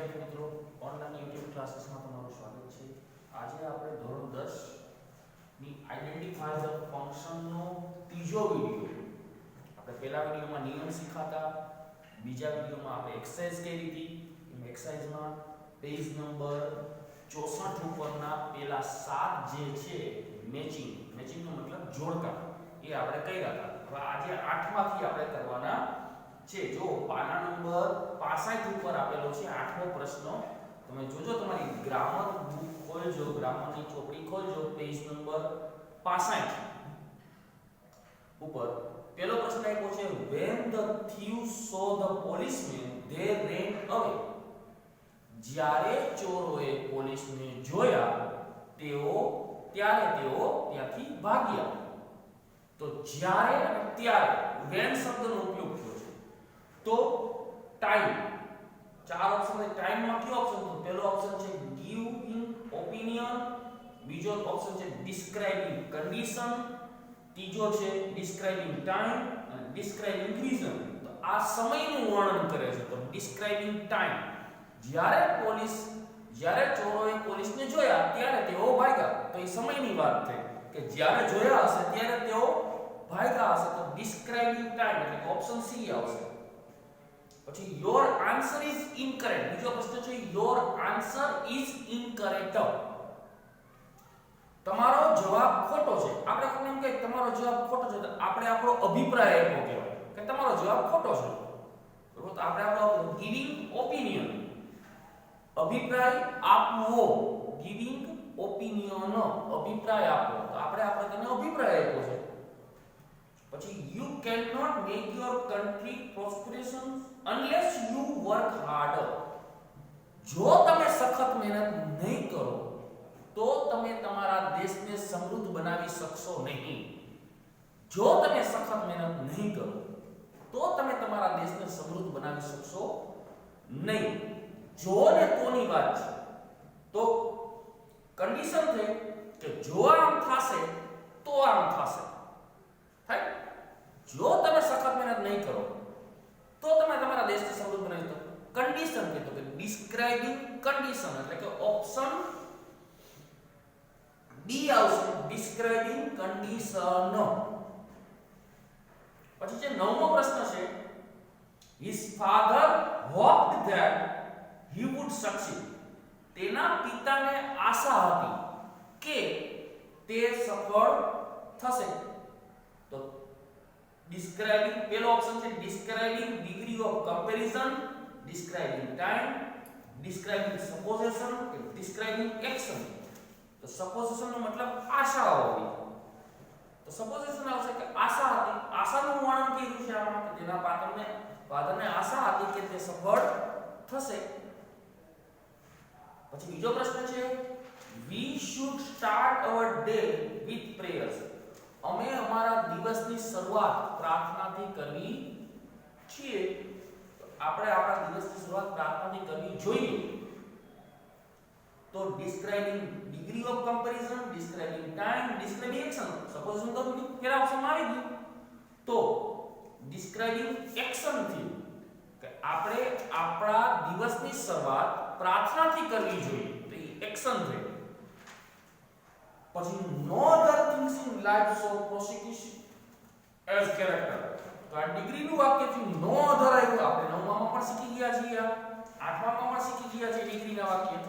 વિદ્યાર્થી મિત્રો, online YouTube ક્લાસીસમાં તમારું સ્વાગત છે. આજે આપણે ધોરણ 10 ની આઈડેન્ટિફાય ધ ફંક્શનનો ત્રીજો વિડિયો. આપણે પહેલા વિડિયોમાં નિયમ શીખાતા, બીજા વિડિયોમાં આપણે એક્સરસાઇઝ કરી હતી. એક્સરસાઇઝમાં પેજ નંબર 64 ઉપરના પેલા 7 જે છે મેચિંગનો મતલબ જોડકા, એ આપણે કર્યા હતા. હવે આજે 8માંથી આપણે કરવાના છે. જો પાના નંબર 65 ઉપર આપેલો છે 8મો પ્રશ્ન. તમે જોજો, તમારી ગ્રામર બુક ખોલજો, ગ્રામરની ચોપડી ખોલજો, પેજ નંબર 65 ઉપર પહેલો પ્રશ્ન આપ્યો છે, when the thieves saw the policeman they ran away. જ્યારે ચોરોએ પોલીસને જોયા ત્યારે તેઓ ત્યાંથી ભાગ્યા. તો જ્યારે અને ત્યારે when શબ્દનો ઉપયોગ થયો છે. તો ટાઈમ, ચાર ઓપ્શન છે. ટાઈમમાં કયો ઓપ્શન? તો પહેલો ઓપ્શન છે ગિવિંગ ઓપિનિયન, બીજો ઓપ્શન છે ડિસ્ક્રાઇબિંગ કન્ડિશન, ત્રીજો છે ડિસ્ક્રાઇબિંગ ટાઈમ અને ડિસ્ક્રાઇબિંગ રીઝન. તો આ સમયનું વર્ણન કરે છે. તો ડિસ્ક્રાઇબિંગ ટાઈમ, જ્યારે ચોરોએ પોલીસને જોયા ત્યારે તેઓ ભાગ્યા. તો એ સમયની વાત થઈ કે જ્યારે જોયા હશે ત્યારે તેઓ ભાગ્યા હશે. તો ડિસ્ક્રાઇબિંગ ટાઈમ એટલે ઓપ્શન સી આવશે. પછી યોર આન્સર ઇઝ ઇનકરેક્ટ. બીજો પ્રશ્ન છે યોર આન્સર ઇઝ ઇનકરેક્ટ. તમારો જવાબ ખોટો છે. આપણે કોને એમ કહે તમારો જવાબ ખોટો છે, તો આપણે આપણો અભિપ્રાય આપ્યો કહેવાય કે તમારો જવાબ ખોટો છે. બરોબર? તો આપણે આપણો ગિવિંગ ઓપિનિયન, અભિપ્રાય આપવો, ગિવિંગ ઓપિનિયન, અભિપ્રાય આપવો. તો આપણે તેને અભિપ્રાય આપ્યો છે. પછી you cannot make your country prosperous unless you work harder. જો તમે સખત મહેનત નહીં કરો તો તમે તમારા દેશને સમૃદ્ધ બનાવી શકશો નહીં. જો તમે સખત મહેનત નહીં કરો તો તમે તમારા દેશને સમૃદ્ધ બનાવી શકશો નહીં. જો ને તોની વાત છે. તો કન્ડિશન છે કે જો આમ થશે તો આમ થશે. થાય? જો તમે સખત મહેનત નહીં કરો તો તમે તમારા દેશને સમૃદ્ધ બનાવી શકો. કન્ડિશન કે તો કે ડિસ્ક્રાઇબિંગ કન્ડિશન એટલે કે ઓપ્શન બી આવશે, ડિસ્ક્રાઇબિંગ કન્ડિશન. પછી જે 9મો પ્રશ્ન છે, his father hoped that he would succeed. તેના પિતાને આશા હતી કે તે સફળ થશે. તો ડિસ્ક્રાઇબિંગ, પહેલો ઓપ્શન છે describing degree of comparison, describing time, describing supposition કે ડિસ્ક્રાઇબિંગ એક્શન. તો સપોઝિશન નો મતલબ આશા હોવી. તો સપોઝિશન આવશે કે આશા હતી. આશાનું વર્ણન કર્યું છે આમાં કે તેના પાત્રને આશા હતી કે તે સફળ થશે. પછી બીજો પ્રશ્ન છે, we should start our day with prayers. અમે અમારા દિવસની શરૂઆત પ્રાર્થનાથી કરવી છીએ. તો આપણે આપણા દિવસની શરૂઆત પ્રાર્થનાથી કરવી જોઈએ. તો describing degree of comparison, describing time, describing action. Suppose તો પહેલા ઓપ્શનમાં આવી ગયું. તો ડિસ્ક્રાઇબિંગ એક્શન થી કે આપણે આપણા દિવસની શરૂઆત પ્રાર્થનાથી કરવી જોઈએ. તો એ એક્શન છે. પછી no other things in life so prosecution as character. તો આ ડિગ્રી નું વાક્ય થી no other આવ્યું. આપણે 9માં પણ શીખી ગયા છીએ, 8માં પણ શીખી ગયા છીએ ડિગ્રીના વાક્ય.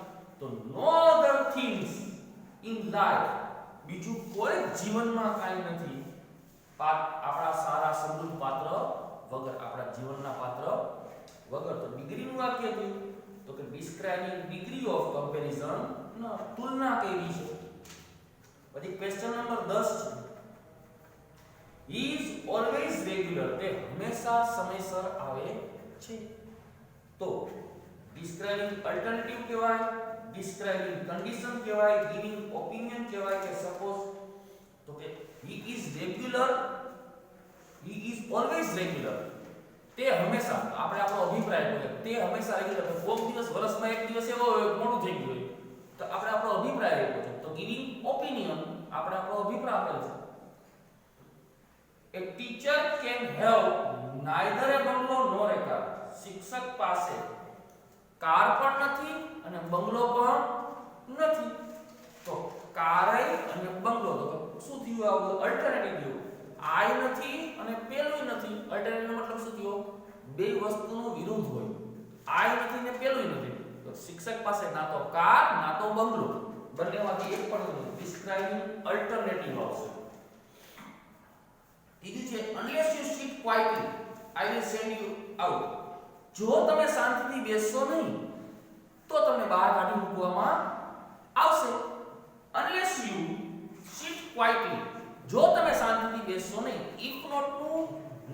તો no other things in life, બીજું કોઈ જીવનમાં કાંઈ નથી આપણા સારા સમૃદ્ધ પાત્ર વગર, આપણા જીવનના પાત્ર વગર. તો ડિગ્રીનું વાક્ય થયું તો કે ડિસ્ક્રાઇબિંગ ડિગ્રી ઓફ કમ્પેરિઝન, તુલના કરી છે. પછી ક્વેશ્ચન નંબર 10 છે, he is always regular. તે હંમેશા સમયસર આવે છે. તો ડિસ્ક્રાઇબિંગ અલ્ટરનેટિવ કહેવાય, ડિસ્ક્રાઇબિંગ કન્ડિશન કહેવાય, ગિવિંગ ઓપિનિયન કહેવાય કે સપોઝ. તો કે he is regular, he is always regular. તે હંમેશા, આપણે આપણો અભિપ્રાય બોલે તે હંમેશા રેગ્યુલર. કોઈક દિવસ વર્ષમાં એક દિવસ એવો મોડું થઈ ગયું હોય તો આપણે આપણો અભિપ્રાય આપ્યો છે. તો ગિવિંગ ઓપિનિયન, આપણે આપણો અભિપ્રાય આપેલો છે. A teacher can have neither a bungalow nor a car. શિક્ષક પાસે કાર પણ નથી અને બંગલો પણ નથી. તો કારય અને બંગલો, તો શું થયું? આવું અલ્ટરનેટિવ થયું. આય નથી અને પેલું નથી. અલ્ટરનેટિવ મતલબ શું થયો? બે વસ્તુનો વિરુદ્ધ હોય. આય નથી ને પેલું નથી. તો શિક્ષક પાસે ના તો કાર ના તો બંગલો, બંનેમાંથી એક પણ નથી. ડિસ્ક્રાઇબિંગ અલ્ટરનેટિવ આવશે. ત્રીજું છે unless you sit quietly I will send you out. જો તમે શાંતિથી બેસશો નહીં તો તમને બહાર કાઢી મૂકવામાં આવશે. unless you sit quietly, જો તમે શાંતિથી બેસશો નહીં. if not નું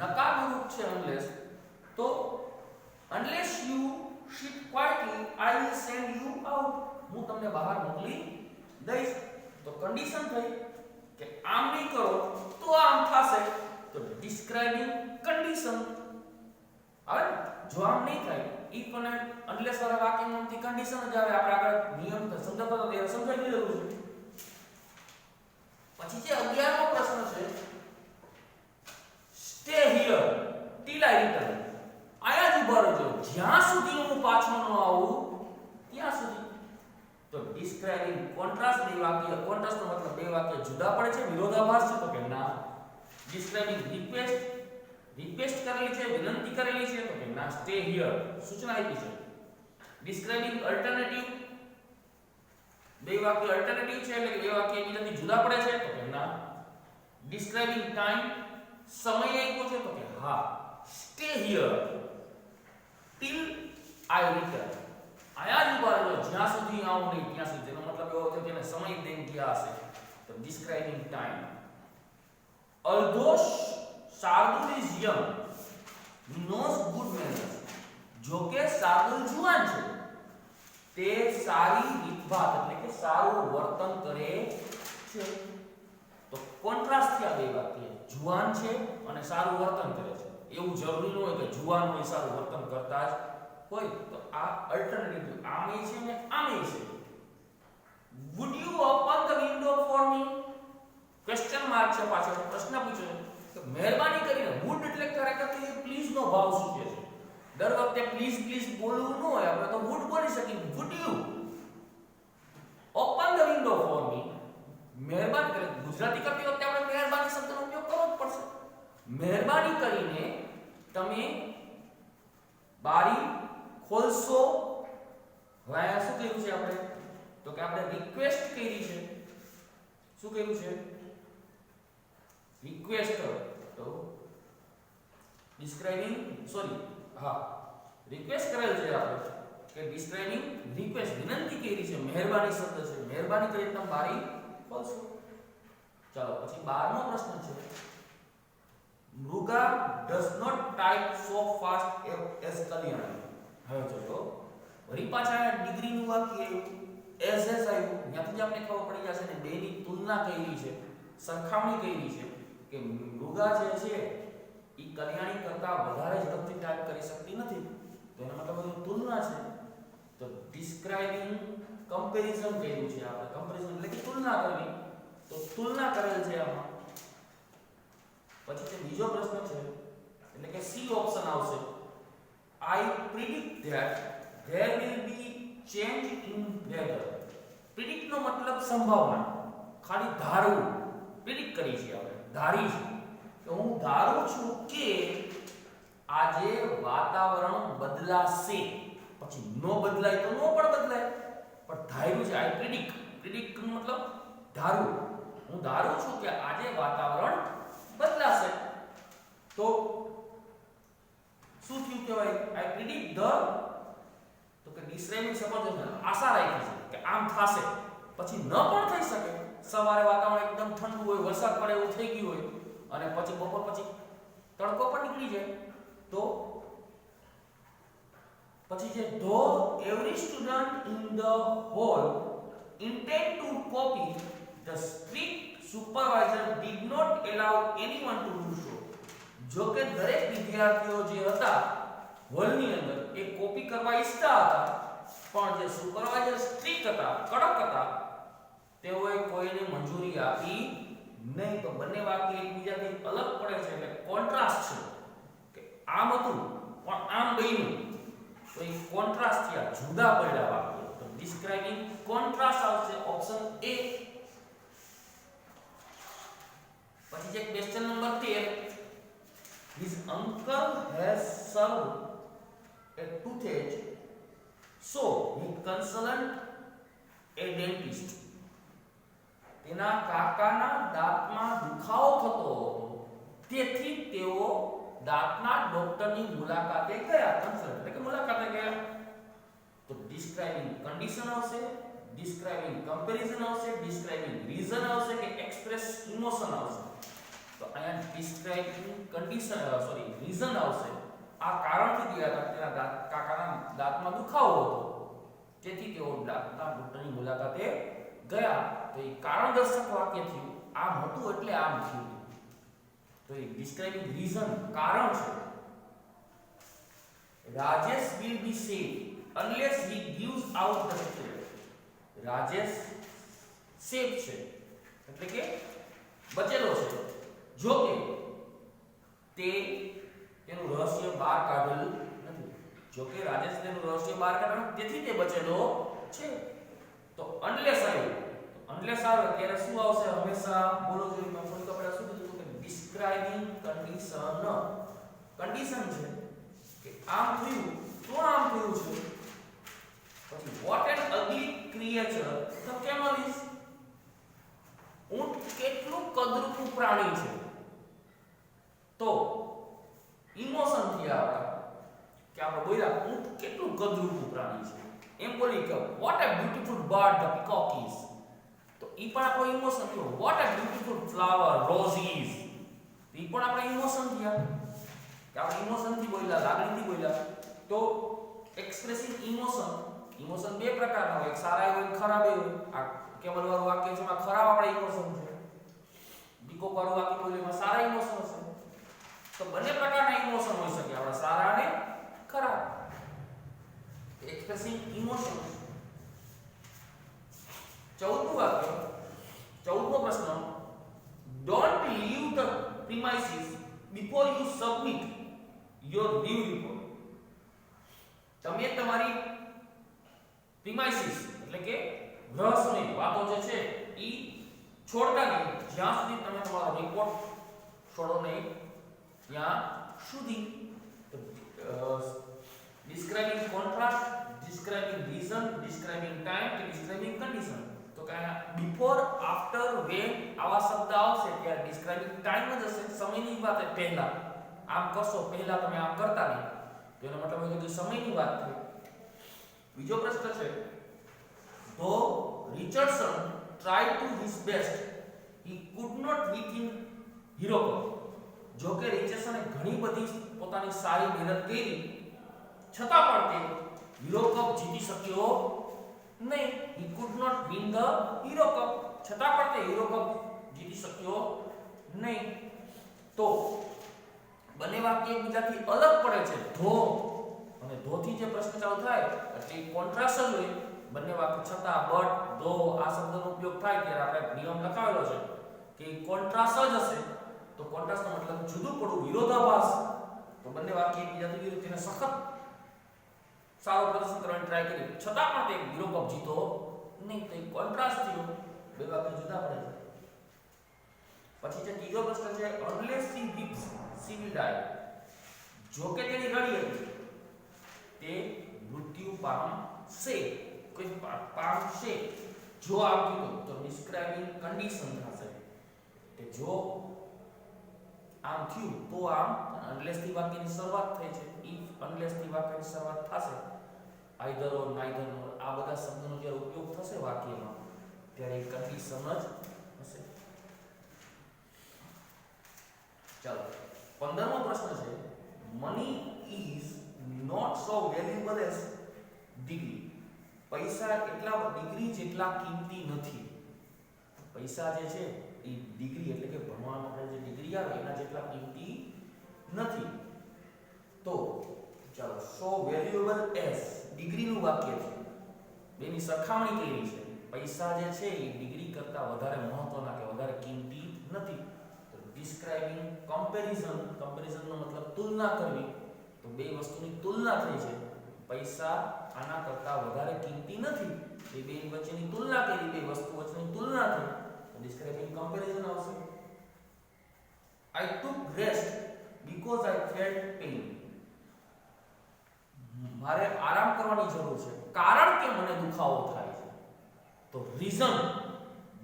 નકારનું રૂપ છે unless. તો unless you sit quietly I will send you out, હું તમને બહાર મોકલી દઈશ. તો કન્ડિશન થઈ કે આમ નહીં કરો તો આમ થશે. તો ડિસ્ક્રાઇબિંગ કન્ડિશન. હવે જો આમ નહીં થાય, if અને unless વાળા વાક્યમાંથી કન્ડિશન જ આવે. આપણે આગળ નિયમ સમજાવતો તો એ સમજાવી દીધું છે. પછી જે 11મો પ્રશ્ન છે, stay here till I return. આયા જ ઉભા રહેજો જ્યાં સુધી હું પાછો ન આવું ત્યાં સુધી. તો ડિસ્ક્રાઇબિંગ કોન્ટ્રાસ્ટ. બે વાક્ય, કોન્ટ્રાસ્ટ નો મતલબ બે વાક્ય જુદા પડે છે, વિરોધાભાસ છે. તો કે ના. ડિસ્ક્રાઇબિંગ રિક્વેસ્ટ, રિક્વેસ્ટ કરેલી છે, વિનંતી કરેલી છે. તો કે ના, સ્ટે હિયર સૂચના આપી છે. ડિસ્ક્રાઇબિંગ અલ્ટરનેટિવ, બે વાક્ય અલ્ટરનેટિવ છે એટલે કે બે વાક્ય એકબીજાથી જુદા પડે છે. તો કે ના. ડિસ્ક્રાઇબિંગ ટાઈમ, સમય આપ્યો છે. તો કે હા, stay here till I return. આયા જ ઉભા રહેજો જ્યાં સુધી આવું નહીં ત્યાં સુધી. તેનો મતલબ એવો થયો કે એને સમય દઈને ગયા હશે. તો describing time. although Shardul is young he knows good manners. જો કે શાર્દુલ જુવાન છે, તે સારી રીતભાત એટલે કે સારું વર્તન કરે છે. તો કોન્ટ્રાસ્ટ થયા બે વાક્ય. જુવાન છે અને સારું વર્તન કરે છે. એવું જરૂરી ન હોય કે જુવાન હોય સારું વર્તન કરતા જ હોય. તો આ અલ્ટરનેટિવ આમે છે ને આમે છે. would you open the window for me? Question mark છે પાછળ, પ્રશ્ન પૂછ્યો છે. મહેરબાની કરીને, વુડ એટલે ખરેખર તે પ્લીઝ નો ભાવ સૂચવે છે. દર વખતે પ્લીઝ પ્લીઝ બોલવું ન હોય, આપણે તો વુડ બોલી શકીએ. Would you open the window for me? મહેરબાની કરીને, ગુજરાતી કરતી વખતે આપણે મહેરબાની શબ્દનો ઉપયોગ કરવો જ પડશે. મહેરબાની કરીને તમે બારી ખોલશો. હવે અહીંયા શું કહ્યું છે આપણે? તો કે આપણે રિક્વેસ્ટ કરી છે. શું કહ્યું છે? રિક્વેસ્ટ. તો ડિસ્ક્રાઇબિંગ, સોરી, હા, રિક્વેસ્ટ કરેલ છે આપણે કે ડિસ્ક્રાઇબિંગ રિક્વેસ્ટ, વિનંતી કરી છે. મહેરબાની શબ્દ છે. મહેરબાની કરીને તમે બારી ખોલશો. ચાલો પછી 12મો પ્રશ્ન છે. મૃગા does not type so fast as Kalyani. હવે જોજો, વળી પાછા ડિગ્રીનું વાક્ય એઝ આવ્યું. ત્યાંથી જ આપણે ખબર પડી જશે ને બેની તુલના કરી છે, સરખામણી કરી છે કે મૃગા જે છે એ કલ્યાણી કરતા વધારે ઝડપથી ટાઈપ કરી શકતી નથી. તો એનો મતલબ તુલના છે. તો ડિસ્ક્રાઇબિંગ કમ્પેરિઝન કર્યું છે આપણે. કમ્પેરિઝન એટલે કે તુલના કરવી. તો તુલના કરેલ છે આમાં. પછી જે બીજો પ્રશ્ન છે એટલે કે સી ઓપ્શન આવશે. I predict that there will be change in weather. predict નો મતલબ સંભાવના, ખાલી ધારવું. predict કરી છે આપણે, ધારી છે કે હું ધારું છું કે આજે વાતાવરણ બદલાશે. પછી નો બદલાય તો નો પણ બદલાય, પણ ધાર્યું છે. I predict, predict નો મતલબ ધારવું. હું ધારું છું કે આજે વાતાવરણ બદલાશે. તો શું થયું કહેવાય? I predict the, તો કે ડિસ્ક્રાઇબિંગ સપોઝ આશા રાખી છે કે આમ થશે. પછી ન પણ થઈ શકે. સવારે વાતાવરણ એકદમ ઠંડુ હોય, વરસાદ પડે એવું થઈ ગયું હોય અને પછી બપોર પછી તડકો પણ નીકળી જાય. તો પછી છે though every student in the hall intend to copy, the strict supervisor did not allow anyone to do so. જો કે દરેક વિદ્યાર્થીઓ જે હતા હોલની અંદર એ કોપી કરવા ઈચ્છતા હતા, પણ જે સુપરવાઇઝર સ્ટ્રિક્ટ હતા, કડક હતા, તેઓએ કોઈને મંજૂરી આપી નહીં. તો બંને વાક્ય એકબીજાથી અલગ પડે છે એટલે કોન્ટ્રાસ્ટ છે કે આમ હતું પણ આમ બન્યું. તો એ કોન્ટ્રાસ્ટ થયા, જુદા પડ્યા વાક્ય. તો ડિસ્ક્રાઇબિંગ કોન્ટ્રાસ્ટ આવશે ઓપ્શન એ. પછી છે question number 13. His uncle has served a toothache, so he consulted a dentist. તેના કાકાના દાંતમાં દુખાવો થતો હતો, તેથી તેઓ દાંતના ડોક્ટરની મુલાકાતે ગયા. કન્સલ્ટ એટલે કે મુલાકાતે ગયા. તો ડિસ્ક્રાઇબિંગ કન્ડિશન આવશે, ડિસ્ક્રાઇબિંગ કમ્પેરિઝન આવશે, ડિસ્ક્રાઇબિંગ રીઝન આવશે કે એક્સપ્રેસ ઇમોશન આવશે. તો અહીંયા ડિસ્ક્રાઇબિંગ કન્ડિશન રીઝન આવશે. આ કારણથી ગયા હતા, તેના કાકાના દાંતમાં દુખાવો હતો, તેથી તેઓ દાંતના ડોક્ટરની મુલાકાતે ગયા. તો એ કારણ દર્શક વાક્ય થયું. આમ હતું એટલે આમ થયું. તો એ ડિસ્ક્રાઇબિંગ રીઝન કારણ છે. Rajesh will be safe unless he gives out the secret. Rajesh safe છે એટલે કે બચેલો છે, જો કે તે તેનું રહસ્ય બહાર કાઢેલ નથી. જો કે રાજેશ તેનું રહસ્ય બહાર કાઢેલ તેથી તે બચેલો છે. તો અનલેસ આવ્યું, અનલેસ આવે ત્યારે શું આવશે? હંમેશા બોલો જોઈએ. મેં થોડીક આપણે શું કીધું કે ડિસ્ક્રાઇબિંગ કન્ડિશન. કન્ડિશન છે કે આમ થયું તો આમ થયું છે. પછી what an ugly creature the camel is. ઊંટ કેટલું કદરૂપું પ્રાણી છે. તો ઇમોશન થી આવતા કે આપણે બોલ્યા ઊંટ કેટલું કદરૂપું પ્રાણી છે, એમ બોલી કે what a beautiful bird the peacock is. તો ઈ પણ આપણો ઇમોશન થયો. what a beautiful flower rose is. ઈ પણ આપણે ઇમોશન થયા કે આપણે ઇમોશન થી બોલ્યા, લાગણી થી બોલ્યા. તો એક્સપ્રેસિંગ ઇમોશન, ઇમોશન બે પ્રકારના હોય, એક સારા હોય, ખરાબ હોય. આ કેમલ વાળું વાક્ય છે એમાં ખરાબ આપણે ઇમોશન છે, પીકોક વાળું વાક્ય બોલ્યું એમાં સારા ઇમોશન છે. તો બંને પ્રકારના ઇમોશન હોઈ શકે, આપણે સારા અને ખરાબ. Expressing emotion. 14મું વાક્ય, 14મો પ્રશ્ન. Don't leave the premises before you submit your due report. તમે તમારી પ્રીમાઇસિસ એટલે કે રહસ્યની વાતો જે છે ઈ છોડતા નહીં જ્યાં સુધી તમે તમારો રિપોર્ટ છોડો નહીં ત્યાં સુધી. Describing contrast, describing reason, describing time કે ડિસ્ક્રાઇબિંગ કન્ડિશન. તો કે બિફોર, આફ્ટર, વેન આવા શબ્દ આવશે ત્યારે ડિસ્ક્રાઇબિંગ ટાઈમ જ હશે, સમયની વાત છે. પહેલા આમ કરશો, પહેલા તમે આમ કરતા નહીં, તો એનો મતલબ એ કે સમયની વાત થઈ. બીજો પ્રશ્ન છે. Though Richardson tried to his best he could not win Hero Cup. જો કે રિચર્ડસને ઘણી બધી પોતાની સારી મહેનત કરી છતાં પણ તે હીરો કપ જીતી શક્યો નહીં. he could not win the hero cup. છતાં પણ તે હીરો કપ જીતી શક્યો નહીં. તો બંને વાક્ય એકબીજાથી અલગ પડે છે. ધો અને ધોથી જે પ્રશ્ન ચાલુ થાય એટલે કોન્ટ્રાસ્ટ જ હોય. બંને વાક્ય છતાં બટ, ધો આ શબ્દનો ઉપયોગ થાય ત્યારે આપણે નિયમ લખાવેલો છે કે કોન્ટ્રાસ્ટ જ હશે. તો કોન્ટ્રાસ્ટનો મતલબ જુદું પડવું, વિરોધાભાસ. તો બંને વાક્ય એકબીજાથી વિરુદ્ધ, તેને સખત સારું પ્રદર્શન કરવાની ટ્રાય કરી છતાં પણ તે હીરો કપ જીતો નહીં. તો કોન્ટ્રાસ્ટ થયો, બે વાક્ય જુદા પડે છે. પછી જે ત્રીજો પ્રશ્ન છે. unless she weeps she will die. જો કે તેની રડી હતી તે મૃત્યુ પામશે. કોઈ પામશે જો આમ કીધું તો ડિસ્ક્રાઇબિંગ કન્ડિશન થશે કે જો આમ થયું તો આમ. unless થી વાક્યની શરૂઆત થઈ છે. if unless થી વાક્યની શરૂઆત થશે, either or neither or આ બધા શબ્દોનો જ્યારે ઉપયોગ થશે વાક્યમાં ત્યારે કન્ડિશન જ હશે. ચાલો 15મો પ્રશ્ન છે. Money is not so valuable as degree. પૈસા એટલા ડિગ્રી જેટલા કિંમતી નથી. પૈસા જે છે એ ડિગ્રી એટલે કે ભણવાનો આપણે જે ડિગ્રી આવે એના જેટલા કિંમતી નથી. તો ચાલો સો વેલ્યુએબલ એઝ ડિગ્રીનું વાક્ય છે, બેની સરખામણી કરી છે. પૈસા જે છે એ ડિગ્રી કરતા વધારે મહત્વના કે વધારે કિંમતી નથી. તો ડિસ્ક્રાઇબિંગ કમ્પેરિઝન, કમ્પેરિઝનનો મતલબ તુલના કરવી. તો બે વસ્તુની તુલના થઈ છે. પૈસા આના કરતા વધારે કિંમતી નથી, એ બે વચ્ચેની તુલના કરી, બે વસ્તુ વચ્ચેની તુલના થઈ, તો ડિસ્ક્રાઇબિંગ કમ્પેરિઝન આવશે. I took rest because I felt pain. મારે આરામ કરવાની જરૂર છે કારણ કે મને દુખાવો થાય છે. તો રીઝન,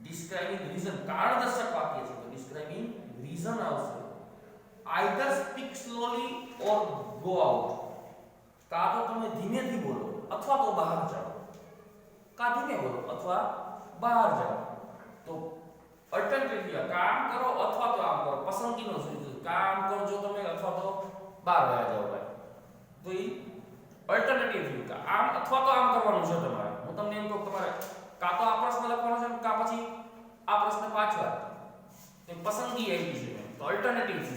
ડિસ્ક્રાઇબિંગ રીઝન, કારણદર્શક વાક્ય છે તો ડિસ્ક્રાઇબિંગ રીઝન આવશે. either speak slowly or go out. કાં તો તમે ધીમેથી બોલો અથવા તો બહાર જાઓ, કાં ધીમે બોલો અથવા બહાર જાઓ. તો અલ્ટરનેટિવ કામ કરો અથવા તો આમ કરો, પસંદગીનો છે, કામ કરજો તમે અથવા તો બહાર ગયા જાઓ ભાઈ. તો એ અલ્ટરનેટિવ છે, આમ અથવા તો આમ કરવાનું છે તમારે. હું તમને એમ કહું તમારે કાં તો આ પ્રશ્ન લખવાનો છે કાં પછી આ પ્રશ્ન પાછળ, તો પસંદગી આવી છે તો અલ્ટરનેટિવ છે.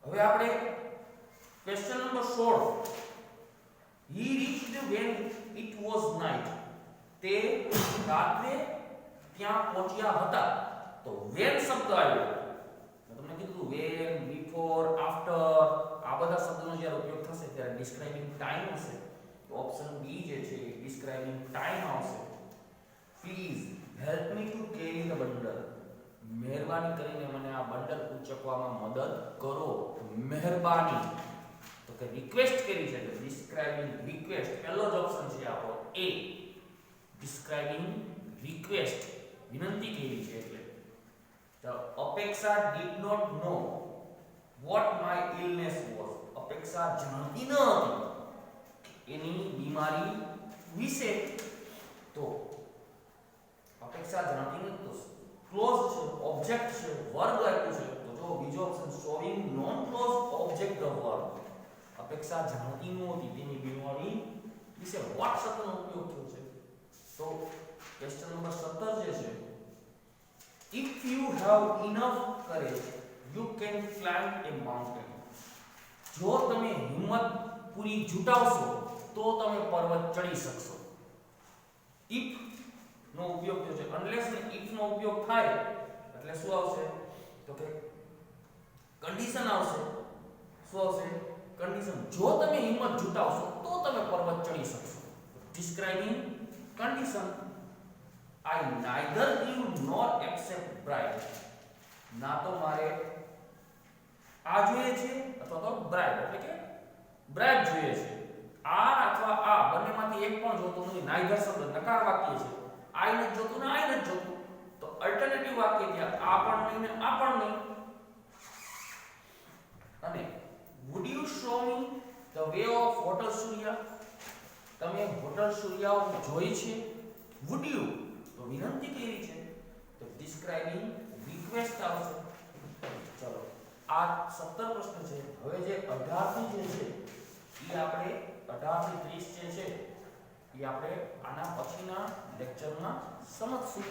હવે આપણે question number 16. he reached when it was night. તે રાત્રે ત્યાં પહોંચ્યા હતા. તો when શબ્દ આવ્યો, મેં તમને કીધું when, before, after, આ બધા શબ્દોનો જ્યારે ઉપયોગ થશે ત્યારે ડિસ્ક્રાઇબિંગ ટાઈમ હશે. તો ઓપ્શન બી જે છે ડિસ્ક્રાઇબિંગ ટાઈમ આવશે. Please help me to carry the bundle. મહેરબાની કરીને મને આ બંડલ ઉચકવામાં મદદ કરો. મહેરબાની તો કે રિક્વેસ્ટ કરી છે, ડિસ્ક્રાઇબિંગ રિક્વેસ્ટ. પહેલો જ ઓપ્શન છે આપણો એ, ડિસ્ક્રાઇબિંગ રિક્વેસ્ટ, વિનંતી કરી છે. એટલે તો Apeksha did not know what my illness was. અપેક્ષા જાણતી ન હતી એની બીમારી વિશે. તો અપેક્ષા જાણતી ન તો ક્લોઝ છે, ઓબ્જેક્ટ છે, વર્બ આપ્યું છે. તો જો બીજો option showing noun clause object the verb. Apeksha જાણતી નહોતી તેની બીમારી વિશે what શબ્દનો ઉપયોગ થયો છે. તો ક્વેશ્ચન નંબર 17 જે છે, if you have enough courage you can climb a mountain. જો તમે હિંમત પૂરી જુટાવશો તો તમે પર્વત ચડી શકશો. if નો ઉપયોગ થયો છે, unless ને if નો ઉપયોગ થાય એટલે શું આવશે તો કે કન્ડિશન આવશે. શું આવશે? કન્ડિશન. જો તમે હિંમત જુટાવશો તો તમે પર્વત ચડી શકશો. Describing condition. I neither give nor accept bribe. ના તો મારે આ જોઈએ છે અથવા તો bribe એટલે કે bribe જોઈએ છે. આ અથવા આ બંનેમાંથી એક પણ જોતું નથી. neither શબ્દ નકાર વાક્ય છે. I નથી જોતું ને I નથી જોતું. તો અલ્ટરનેટિવ વાક્ય ત્યાં આ પણ નહીં ને આ પણ નહીં. અને would you show me the way of hotel Surya? તમે હોટલ સૂર્યા જોઈ છે. would you તો વિનંતી કરી છે તો ડિસ્ક્રાઇબિંગ રિક્વેસ્ટ આવશે. ચલો આ 17 પ્રશ્ન છે. હવે જે 18 થી જે છે એ આપણે 18 થી 30 જે છે એ આપણે આના પછીના લેક્ચરમાં સમજશું.